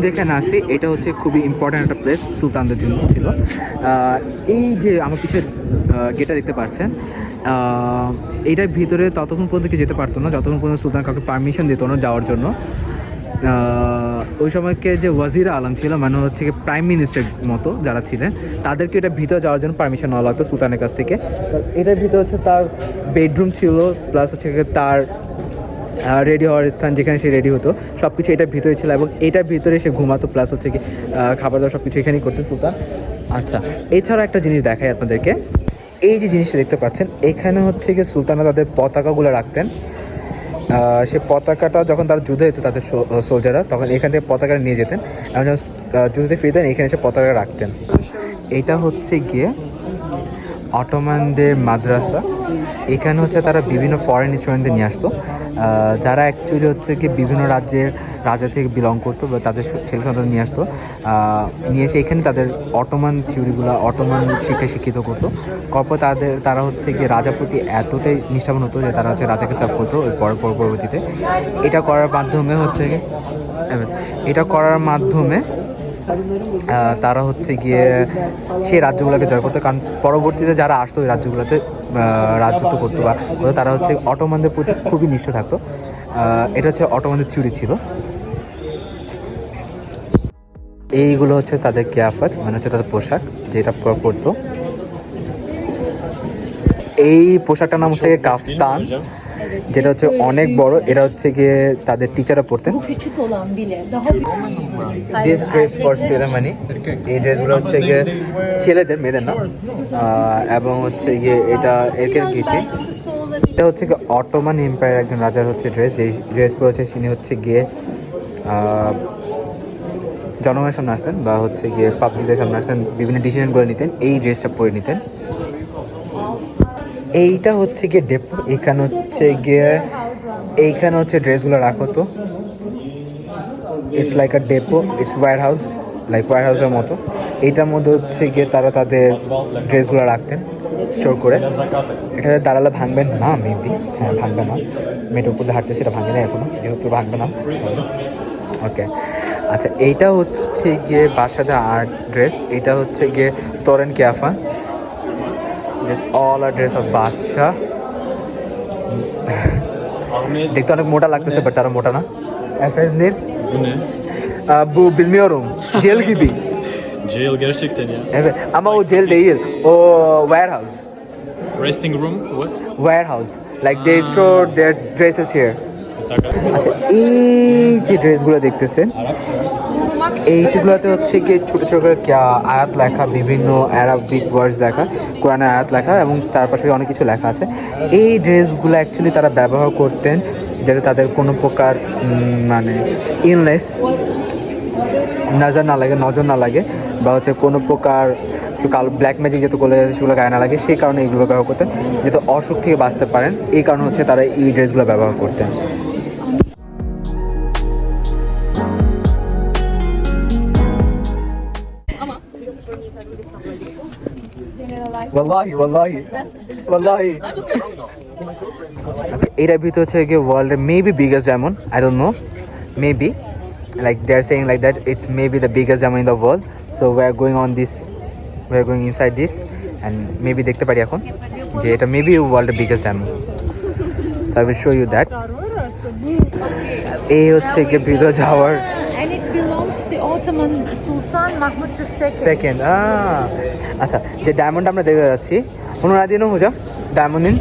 যেখানে আসি এটা হচ্ছে খুবই ইম্পর্ট্যান্ট একটা প্লেস সুলতানদের জন্য ছিল। এই যে আমার পিছের গেটটা দেখতে পাচ্ছেন, এইটার ভিতরে ততক্ষণ পর্যন্ত কেউ যেতে পারতো না যতক্ষণ পর্যন্ত সুলতান কাউকে পারমিশন দিত না যাওয়ার জন্য। ওই সময়কে যে ওয়াজির আলম ছিল, মানে হচ্ছে কি প্রাইম মিনিস্টার মতো যারা ছিলেন, তাদেরকে এটা ভিতরে যাওয়ার জন্য পারমিশন নেওয়া লাগতো সুলতানের কাছ থেকে। এটার ভিতরে হচ্ছে তার বেডরুম ছিল, প্লাস হচ্ছে তার রেডি হওয়ার স্থান, যেখানে সে রেডি হতো, সব কিছু এটার ভিতরে ছিল এবং এটার ভিতরে সে ঘুমাতো, প্লাস হচ্ছে কি খাবার দাবার সব কিছু এখানেই করতেন সুলতান। আচ্ছা, এছাড়া একটা জিনিস দেখাই আপনাদেরকে। এই যে জিনিসটা দেখতে পাচ্ছেন, এখানে হচ্ছে কি সুলতানরা তাদের পতাকাগুলো রাখতেন। সে পতাকাটা যখন তারা যুদ্ধে যেত তাদের সোলজাররা, তখন এখান থেকে পতাকাটা নিয়ে যেতেন এবং যখন যুদ্ধে ফিরতেন এখানে এসে পতাকা রাখতেন। এটা হচ্ছে গিয়ে অটোমানদের মাদ্রাসা। এখানে হচ্ছে তারা বিভিন্ন ফরেন স্টুডেন্টদের নিয়ে আসতো, যারা অ্যাকচুয়ালি হচ্ছে কি বিভিন্ন রাজ্যের রাজা থেকে বিলং করতো বা তাদের ছেলে সন্তান নিয়ে আসতো, নিয়ে এসে এখানে তাদের অটোমান থিওরিগুলো, অটোমান শিক্ষায় শিক্ষিত করতো। তারপর তারা হচ্ছে গিয়ে রাজার প্রতি এতটাই নিষ্ঠাবান হতো যে তারা হচ্ছে রাজাকে সার্ভ করতো ওই পরবর্তীতে। এটা করার মাধ্যমে হচ্ছে গিয়ে তারা হচ্ছে গিয়ে সেই রাজ্যগুলোকে জয় করতো, কারণ পরবর্তীতে যারা আসতো ওই রাজ্যগুলোতে রাজত্ব করতো বা তারা হচ্ছে অটোমানদের প্রতি খুবই নিষ্ঠ থাকতো। এটা হচ্ছে অটোমানদের থিওরি ছিল। এইগুলো হচ্ছে তাদের কিয়াফাত, মানে হচ্ছে তাদের পোশাক যেটা পরতো। এই পোশাকটার নাম হচ্ছে কাফতান, যেটা হচ্ছে অনেক বড়। এটা হচ্ছে গিয়ে তাদের টিচাররা পড়তেন। দিস ড্রেস ফর সেরেমনি, এই ড্রেসগুলো হচ্ছে গিয়ে ছেলেদের, মেয়েদের না। এবং হচ্ছে গিয়ে এটা এর গিয়েছে, এটা হচ্ছে গিয়ে অটোমান এম্পায়ার একজন রাজার হচ্ছে ড্রেস। যেই ড্রেস পরে হচ্ছে তিনি হচ্ছে গিয়ে জনগণের সামনে আসতেন বা হচ্ছে গিয়ে পাবলিকদের সামনে আসতেন, বিভিন্ন ডিসিশন করে নিতেন, এই ড্রেসটা পরে নিতেন। এইটা হচ্ছে গিয়ে ডেপো। এইখানে হচ্ছে ড্রেসগুলো রাখো তো। It's like a depot, it's warehouse, like ওয়্যার হাউসের মতো। এইটার মধ্যে হচ্ছে গিয়ে তারা তাদের ড্রেসগুলো রাখতেন স্টোর করে। এটাতে দাঁড়ালে ভাঙবেন না মেবি, হ্যাঁ ভাঙবে না। মেয়েটার উপর হাঁটতেছে, এটা ভাঙে না এখনো, যেহেতু ভাঙবে না। ওকে, আচ্ছা, এইটা হচ্ছে গিয়ে বাদশাদের আর্ট ড্রেস। এটা হচ্ছে গিয়ে তোরেন কিয়াফা, অল আর ড্রেস অফ বাদশাহ। দেখতে অনেক মোটা লাগতেছে, বাট তারা মোটা না। Efendim? Bu ne? Bu bilmiyorum. Jail gibi. Jail gerçekten ya. Evet ama o jail değil. O warehouse. Resting room, what? Warehouse. Like they store their dresses here. আচ্ছা, এই যে ড্রেসগুলো দেখতেছেন, এইগুলোতে হচ্ছে গিয়ে ছোটো ছোটো করে আয়াত লেখা, বিভিন্ন অ্যারাবিক ওয়ার্ডস লেখা, কোরআনের আয়াত লেখা এবং তার পাশে অনেক কিছু লেখা আছে। এই ড্রেসগুলো অ্যাকচুয়ালি তারা ব্যবহার করতেন যাতে তাদের কোনো প্রকার মানে ইলনেস নজর না লাগে বা হচ্ছে কোনো প্রকার কালো ব্ল্যাক ম্যাজিক যাতে করলে সেগুলো গায়ে না লাগে, সেই কারণে এইগুলো ব্যবহার করতেন, যাতে অসুখ থেকে বাঁচতে পারেন। এই কারণে হচ্ছে তারা এই ড্রেসগুলো ব্যবহার করতেন। Wallahi. এটার ভিতরে হচ্ছে গিয়ে ওয়ার্ল্ডের maybe biggest diamond, I don't know, maybe like they're saying like that it's maybe the biggest diamond in the world. So we are going inside this and maybe দেখতে পারি এখন যে এটা মেবি ওয়ার্ল্ডের biggest diamond. So I will show you that. এই হচ্ছে গিয়ে ভিতরে যাওয়ার And it belongs to Ottoman Sultan Mahmud II. আচ্ছা, যে ডায়মন্ড আমরা দেখতে যাচ্ছি, ওনারা দিনও হো যা diamond in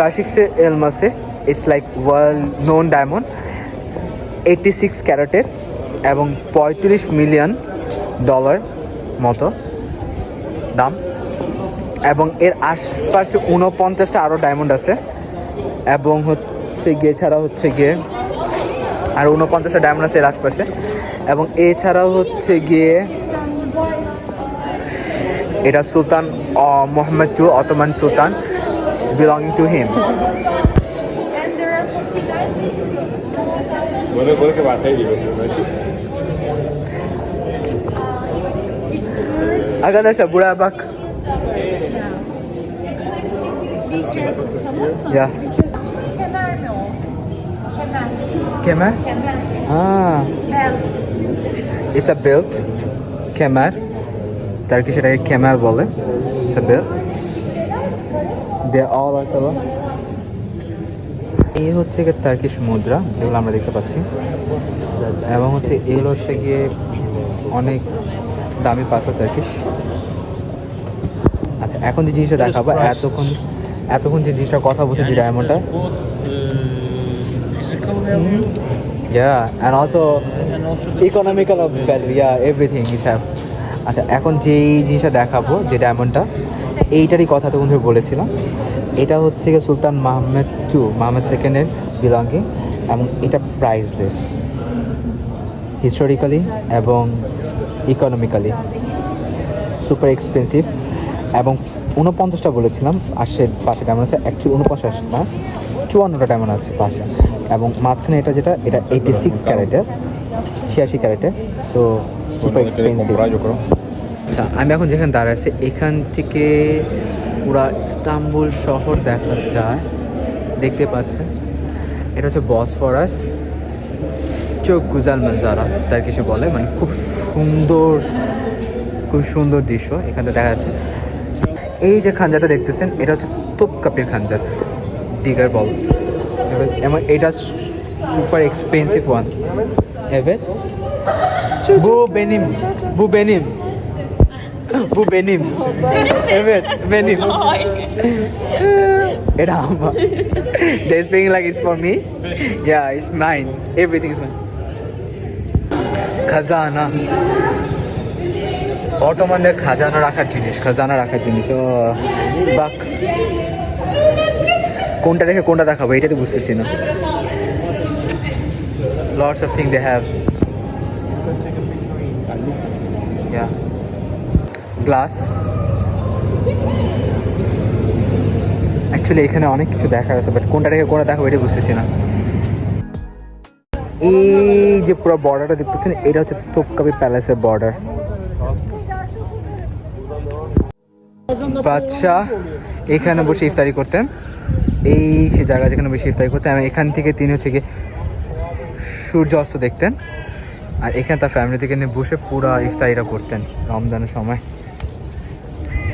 Kaşıkçı elması. It's like world known diamond, 86 ক্যারেটের এবং $35 মিলিয়ন মতো দাম। এবং এর আশপাশে 49টা আরও ডায়মন্ড আছে এবং হচ্ছে গিয়ে এছাড়া হচ্ছে গিয়ে আর 49টা ডায়মন্ড আছে এর আশপাশে। এবং এছাড়াও হচ্ছে গিয়ে এটা সুলতান মোহাম্মদ II অটোমান সুলতান, belonging to him. And there are 49 pieces. Boleh ke pakai di basis masih? It's worth Arkadaşlar buraya bak. now. Be careful, tamam mı? Ya. Kemer mi o? কেমার Belt. ইটস আ বেল্ট কেমার Turkish এটাকে কেমার বলে it's a belt they all অথবা এই হচ্ছে গিয়ে Turkish মুদ্রা যেগুলো আমরা দেখতে পাচ্ছি এবং হচ্ছে এগুলো হচ্ছে গিয়ে অনেক দামি পাথর টার্কিশ। আচ্ছা এখন যে জিনিসটা দেখাবো এতক্ষণ যে জিনিসটা কথা বলছে যে ডায়মন্ডটা Physical value. yeah and also economical of value yeah everything is have আচ্ছা এখন যেই জিনিসটা দেখাবো যে ডায়মন্ডটা এইটারই কথা তখন ধরে বলেছিলাম এটা হচ্ছে গিয়ে সুলতান মাহমুদ সেকেন্ডের বিলঙ্গিং এবং এটা প্রাইসলেস হিস্টোরিক্যালি এবং ইকোনমিক্যালি সুপার এক্সপেন্সিভ এবং 49টা বলেছিলাম আর সে পাশে ডায়মন্ড আছে অ্যাকচুয়ালি 49 না 54টা ডায়মন্ড আছে পাশে এবং মাঝখানে এটা 86 ক্যারেটের 86 ক্যারেটের সো সুপার এক্সপেন্সিভ। আচ্ছা আমি এখন যেখানে দাঁড়ায় আছি এখান থেকে পুরা ইস্তাম্বুল শহর দেখা যায় দেখতে পাচ্ছেন এটা হচ্ছে বসফরাস চোখ গুজাল মঞ্জারা তার কিছু বলে মানে খুব সুন্দর দৃশ্য এখানে দেখা যাচ্ছে। এই যে খাঞ্জাটা দেখতেছেন এটা হচ্ছে তোপকাপির খাঞ্জার ডিগার বল এবং এটা সুপার এক্সপেন্সিভ ওয়ান এবার বু বেনিম এবার বেনিম এটা আমার they speaking like it's for me yeah it's mine everything is mine খাজানা অটোমানদের খাজানা রাখার জিনিস বাক কোনটা রেখে কোনটা দেখাবো এটা তো বুঝতেছি না lots of things they have yeah glass actually এখানে অনেক কিছু দেখার আছে বাট কোনটা রেখে কোনটা দেখাবো এটা বুঝতেছি না। এই যে পুরো বর্ডারটা দেখতেছেন এটা হচ্ছে তোপকাপি প্যালেসের বর্ডার। বাদশাহ এখানে বসে ইফতারি করতেন এই সে জায়গা যেখানে বসে ইফতারি করতেন এবং এখান থেকে তিনি হচ্ছে গিয়ে সূর্য অস্ত দেখতেন আর এখানে তার ফ্যামিলি থেকে নিয়ে বসে পুরো ইফতারিটা করতেন রমজানের সময়।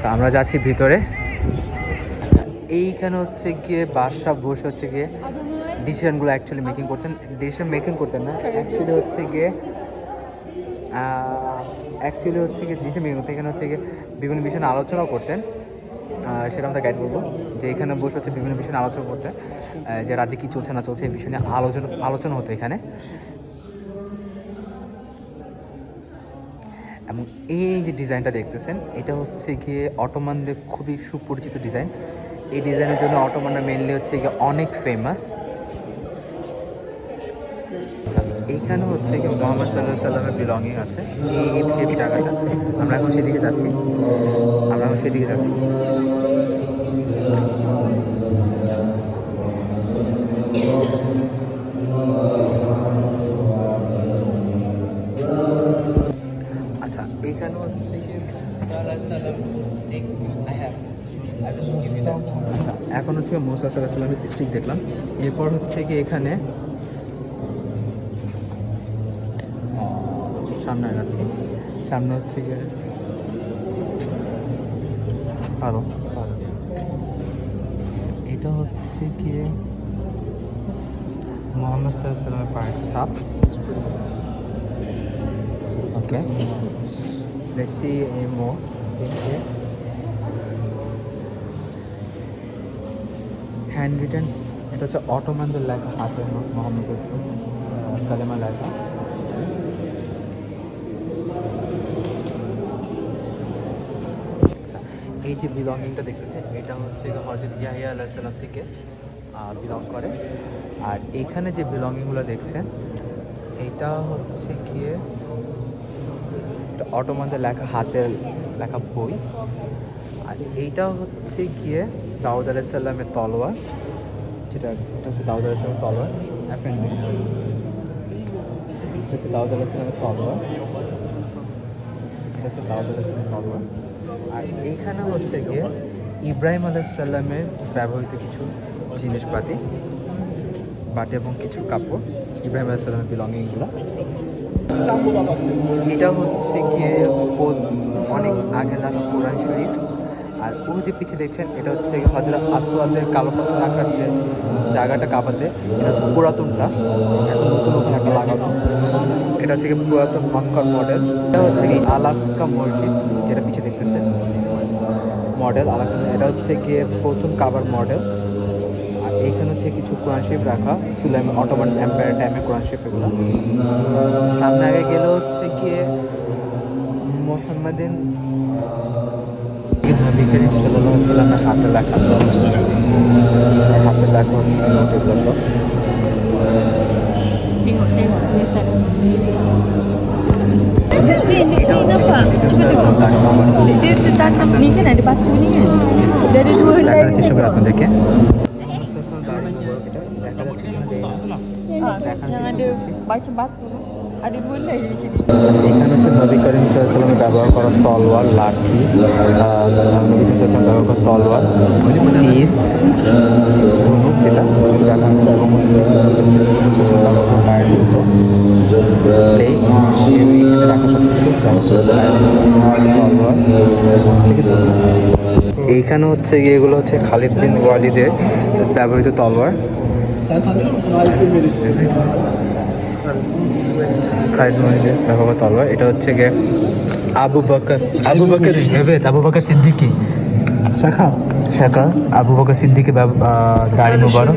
তা আমরা যাচ্ছি ভিতরে। আচ্ছা এইখানে হচ্ছে গিয়ে বাদশাহ বসে হচ্ছে গিয়ে ডিসিশনগুলো ডিসিশন মেকিং করতেন না অ্যাকচুয়ালি হচ্ছে গিয়ে ডিসিশন মেকিং করতেন এখানে হচ্ছে গিয়ে বিভিন্ন বিষয় নিয়ে আলোচনাও করতেন সেটা আমরা গাইড বলবো যে এখানে বসে হচ্ছে বিভিন্ন বিষয় নিয়ে আলোচনা করতেন যে রাজ্যে কী চলছে না চলছে এই বিষয় নিয়ে আলোচনা হতো এখানে। এবং এই যে ডিজাইনটা দেখতেছেন এটা হচ্ছে গিয়ে অটোমানদের খুবই সুপরিচিত ডিজাইন। এই ডিজাইনের জন্য অটোমানরা মেনলি হচ্ছে গিয়ে অনেক ফেমাস। এইখানে হচ্ছে কি মোহাম্মদ সাল্লাল্লাহু আলাইহি সাল্লামের বিলঙ্গিং আছে এই জায়গাটা আমরা এখন সেদিকে যাচ্ছি আচ্ছা এইখানে হচ্ছে কি এখন হচ্ছে মুসা সাল্লাল্লাহু আলাইহি সাল্লামের স্টিক দেখলাম এরপর হচ্ছে কি এখানে সামনে যাচ্ছি সামনে হচ্ছে গিয়ে আরো এটা হচ্ছে গিয়ে মোহাম্মদ সাল্লাল্লাহু আলাইহি সাল্লামের পায়ের ছাপ। Okay let's see more hand written এটা হচ্ছে অটোমানদের লেখা হাতের মোহাম্মদের কালেমা লেখা। এই যে বিলঙ্গিংটা দেখতেছেন এটা হচ্ছে হযরত ইয়াহইয়া আলাইহিস সালাম থেকে বিলং করে আর এইখানে যে বিলঙ্গিংগুলো দেখছেন এটা হচ্ছে গিয়ে অটোমানদের লেখা হাতের লেখা বই আর এইটা হচ্ছে গিয়ে দাউদ আলাইহিস সালামের তলোয়ার এটা হচ্ছে দাউদ আলাইহিস সালামের তলোয়ার দাউদ আলাইহিস সালামের তলোয়ার আর এইখানে হচ্ছে গিয়ে ইব্রাহিম আলাইহিস সালামের ব্যবহৃত কিছু জিনিসপাতি বাটি এবং কিছু কাপড়, ইব্রাহিম আলাইহিসসালামের বিলঙ্গিংগুলো। এটা হচ্ছে গিয়ে অনেক আগে রাখা কোরআন শরীফ। আর ওই যে পিছিয়ে দেখছেন এটা হচ্ছে হযরত আসওয়াদের কালো পাথর রাখার যে জায়গাটা কাবাতে, এটা হচ্ছে পুরাতনটা, এখন নতুন ওখানে একটা লাগানো। এটা হচ্ছে কি পুরাতন মক্কার মডেল। এটা হচ্ছে কি আলাস্কা মসজিদ, যেটা পিছিয়ে দেখতেছেন মডেল আলাস্কা। এটা হচ্ছে গিয়ে প্রথম কাবার মডেল। আর এইখানে হচ্ছে কিছু কোরআন শরীফ রাখা, সুলাইমান অটোমান এম্পায়ার টাইমে কোরআন শরীফ এগুলো। সামনে আগে গেলে হচ্ছে গিয়ে মোহাম্মদিন নবী করিম সাল্লাল্লাহু আলাইহি ওয়াসাল্লামের হাতে লেখা, হাতে লেখা হচ্ছে নোটেগুলো সব। এটা হচ্ছে Dia tertanam ni kan ada batu ni kan. Dia ada dua helai. দেখানোর চেষ্টা করি আপনাদেরকে। Yang ada macam batu tu. Ada dua helai je macam ni. এখানে হচ্ছে নবী করিম সাল্লাল্লাহু আলাইহি ওয়াসাল্লাম ব্যবহার করা তলোয়ার, লাঠি, নবী করিম সাল্লাল্লাহু আলাইহি ওয়াসাল্লাম ব্যবহার করা তলোয়ার, তীর, ধনুক যেটা দেখা যাচ্ছে, এবং হচ্ছে পায়ের জুতো, প্লেট, এখানে রাখা সব কিছু তলোয়ার হচ্ছে কি ধনুক। এইখানে হচ্ছে গিয়ে এগুলো হচ্ছে খালিদ বিন ওয়ালিদের ব্যবহৃত তলোয়ার। খালিদ বিন ওয়ালিদের ব্যবহৃত তলোয়ার। এটা হচ্ছে গিয়ে আবু বকর সিদ্দিকী শাখা আবু বকর সিদ্দিকী দাড়ি মুবারক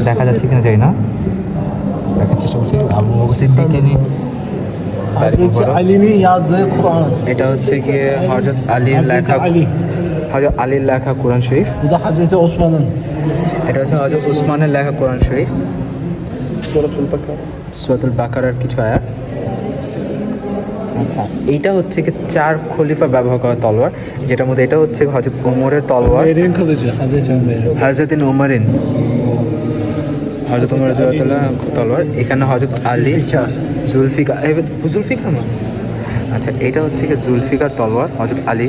দেখা যাচ্ছে কিনা জানি না, দেখার চেষ্টা করছি। Abu Bakr Siddiqui Hazreti Ali'nin yazdığı Kur'an. এটা হচ্ছে গিয়ে হযরত আলীর লেখা, হযরত আলীর লেখা কোরআন শরীফ। Bu da Hazreti Osman'ın. এটা হচ্ছে হযরত উসমানের লেখা কোরআন শরীফ, Suratul Bakara. সূরাতুল বাকারার কিছু আয়াত। আচ্ছা, এইটা হচ্ছে কি 4 খলিফা ব্যবহার করা তলোয়ার, যেটার মধ্যে এটা হচ্ছে হযরত ওমরের তলোয়ার, Ömer'in kılıcı. Hazreti Ömer'in. হযরত ওমরের, হযরত ওমরের তলোয়ার। এখানে হযরত আলী জুলফিকার, জুলফিকার না, আচ্ছা এটা হচ্ছে কি জুলফিকার তলোয়ার, হযরত আলী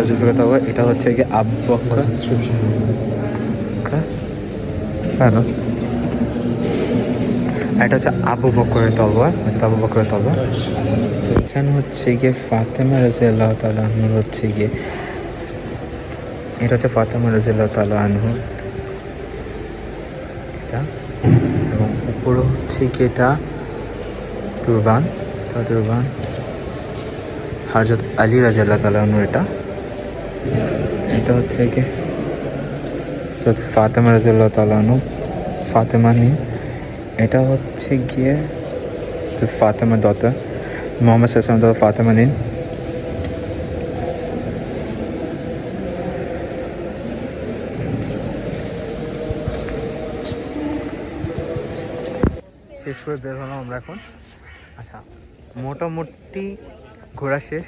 জুলফিকার তলোয়ার। এটা হচ্ছে কি আবু বকর, হ্যালো, এটা হচ্ছে আবু বকরের তলোয়ার, হযরত আবু বকরের তলোয়ার। এখানে হচ্ছে গিয়ে ফাতেমা রাদিয়াল্লাহু তাআলা আনহুর হচ্ছে গিয়ে, এটা হচ্ছে ফাতেমা রাদিয়াল্লাহু তাআলা আনহু এটা, এবং উপরে হচ্ছে কি এটা তুরবান, হযরত আলী রাদিয়াল্লাহু তাআলা আনহু। এটা হচ্ছে কি হযরত ফাতেমা রাদিয়াল্লাহু তাআলা আনহু, ফাতেমা নি। এটা হচ্ছে গিয়ে ফাতেমার daughter, মুহাম্মদ সাল্লাল্লাহু আলাইহি ওয়াসাল্লাম ফাতেমা নিন। শেষ করে বের হলাম আমরা এখন। আচ্ছা, মোটামুটি ঘোরা শেষ,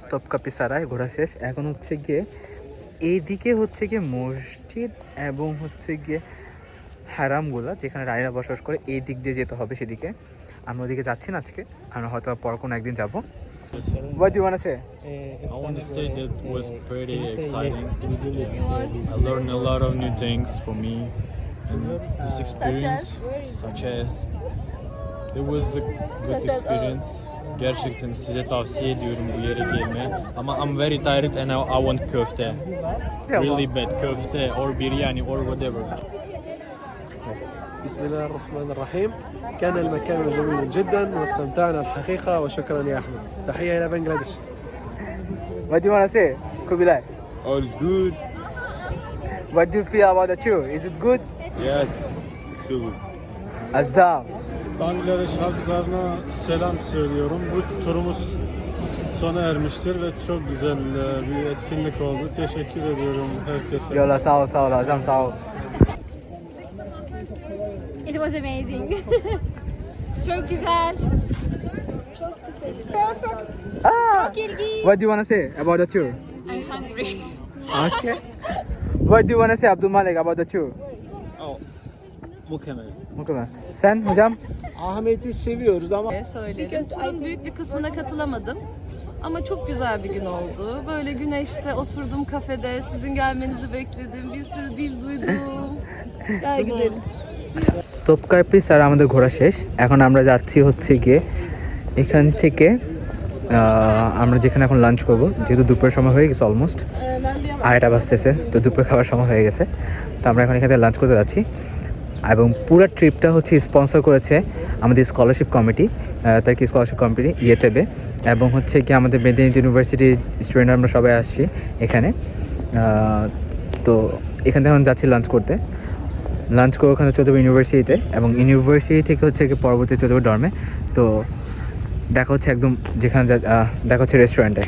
তপকাপি সারায় ঘোরা শেষ। এখন হচ্ছে গিয়ে এইদিকে হচ্ছে গিয়ে মসজিদ এবং হচ্ছে গিয়ে হারামগুলো, যেখানে রায়রা বসবাস করে, এই দিক দিয়ে যেতে হবে সেদিকে। আমরা ওদিকে যাচ্ছি না আজকে, আমরা হয়তো পর কোনো একদিন যাবো। What do you want to say? I want to say that was pretty exciting. I learned a lot of new things for me, and this experience, such as it was a good experience. Gerçekten size tavsiye ediyorum bu yere gelmeye. Ama I'm very tired and I want köfte. Really bad köfte or biryani or whatever. بسم الله الرحمن الرحيم. كان المكان جميلا جدا واستمتعنا الحقيقة وشكرا يا أحمد. تحية إلى بنغلاديش. What do you want to say, Kubilay? All is good. What do you feel about the tour? Is it good? Yeah, it's so good. Azam. Bangladeş halklarına selam söylüyorum. Bu turumuz sona ermiştir ve çok güzel bir etkinlik oldu. Teşekkür ediyorum herkese. Yola sağ ol Azam, sağ ol. It was amazing. Çok güzel. Çok güzel. Perfect. Çok ilginç. What do you want to say about the tour? I'm hungry. Okay. What do you want to say, Abdul Malik, about the tour? Oh, mükemmel. Mükemmel. Sen hocam? Ahmet'i seviyoruz ama Söylerim. Turun büyük bir kısmına katılamadım. Ama çok güzel bir gün oldu. Böyle güneşte oturdum kafede, sizin gelmenizi bekledim. Bir sürü dil duydum. Topkapi আর আমাদের ঘোরা শেষ। এখন আমরা যাচ্ছি হচ্ছে গিয়ে এখান থেকে আমরা যেখানে এখন লাঞ্চ করব, যেহেতু দুপুরের সময় হয়ে গেছে অলমোস্ট 2:30 বাজতেছে, তো দুপুরে খাওয়ার সময় হয়ে গেছে, তো আমরা এখন এখান থেকে লাঞ্চ করতে যাচ্ছি। এবং পুরো ট্রিপটা হচ্ছে স্পন্সর করেছে আমাদের স্কলারশিপ কমিটি, তার কি স্কলারশিপ কমিটি ইয়েতেবে, এবং হচ্ছে কি আমাদের মেদিনীপুর ইউনিভার্সিটির স্টুডেন্ট আমরা সবাই আসছি এখানে। তো এখান থেকে এখন যাচ্ছি লাঞ্চ করতে, লাঞ্চ করে ওখানে চলে যাবো ইউনিভার্সিটিতে, এবং ইউনিভার্সিটি থেকে হচ্ছে কি পরবর্তী চলে যাবো ডর্মে। তো দেখা হচ্ছে একদম যেখানে দেখা হচ্ছে রেস্টুরেন্টে।